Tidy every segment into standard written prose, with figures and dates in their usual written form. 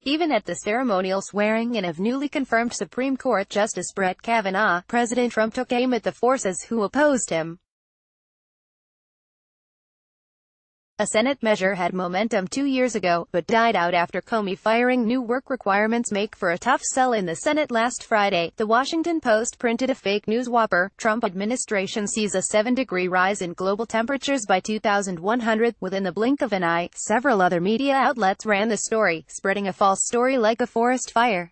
Even at the ceremonial swearing-in of newly confirmed Supreme Court Justice Brett Kavanaugh, President Trump took aim at the forces who opposed him. A Senate measure had momentum 2 years ago, but died out after Comey firing. New work requirements make for a tough sell in the Senate. Last Friday, The Washington Post printed a fake news whopper. Trump administration sees a 7-degree rise in global temperatures by 2100 within the blink of an eye. Several other media outlets ran the story, spreading a false story like a forest fire.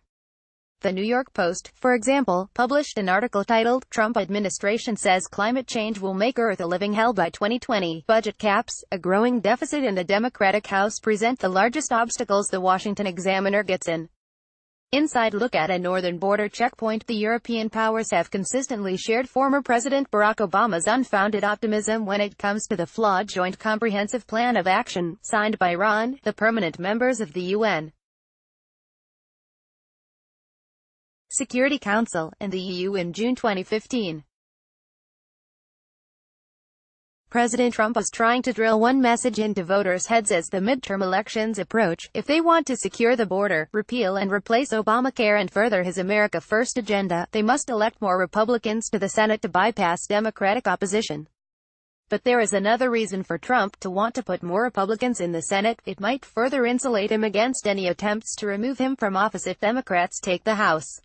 The New York Post, for example, published an article titled, "Trump Administration Says Climate Change Will Make Earth a Living Hell by 2020. Budget Caps, a Growing Deficit and a Democratic House Present the Largest Obstacles the Washington Examiner Gets In." Inside look at a northern border checkpoint. The European powers have consistently shared former President Barack Obama's unfounded optimism when it comes to the flawed Joint Comprehensive Plan of Action, signed by Iran, the permanent members of the UN. Security Council, and the EU in June 2015. President Trump is trying to drill one message into voters' heads as the midterm elections approach: if they want to secure the border, repeal and replace Obamacare and further his America First agenda, they must elect more Republicans to the Senate to bypass Democratic opposition. But there is another reason for Trump to want to put more Republicans in the Senate. It might further insulate him against any attempts to remove him from office if Democrats take the House.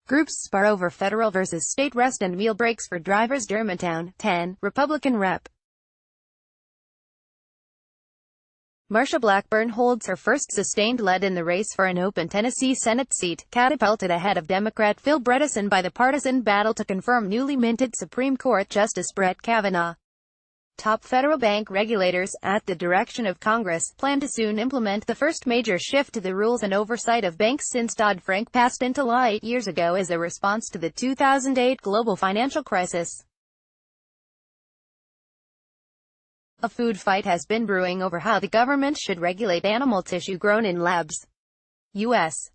Groups spar over federal versus state rest and meal breaks for drivers. Germantown, 10, Republican Rep. Marsha Blackburn holds her first sustained lead in the race for an open Tennessee Senate seat, catapulted ahead of Democrat Phil Bredesen by the partisan battle to confirm newly minted Supreme Court Justice Brett Kavanaugh. Top federal bank regulators, at the direction of Congress, plan to soon implement the first major shift to the rules and oversight of banks since Dodd-Frank passed into law 8 years ago as a response to the 2008 global financial crisis. A food fight has been brewing over how the government should regulate animal tissue grown in labs. U.S.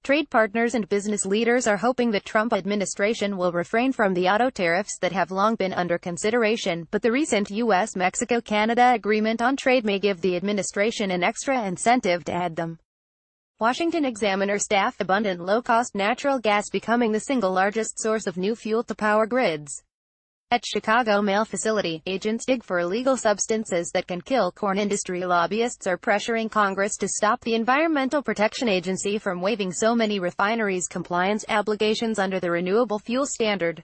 Trade partners and business leaders are hoping the Trump administration will refrain from the auto tariffs that have long been under consideration, but the recent U.S.-Mexico-Canada agreement on trade may give the administration an extra incentive to add them. Washington Examiner staff: abundant low-cost natural gas becoming the single largest source of new fuel to power grids. At Chicago Mail facility, agents dig for illegal substances that can kill corn. Industry lobbyists are pressuring Congress to stop the Environmental Protection Agency from waiving so many refineries' compliance obligations under the Renewable Fuel Standard.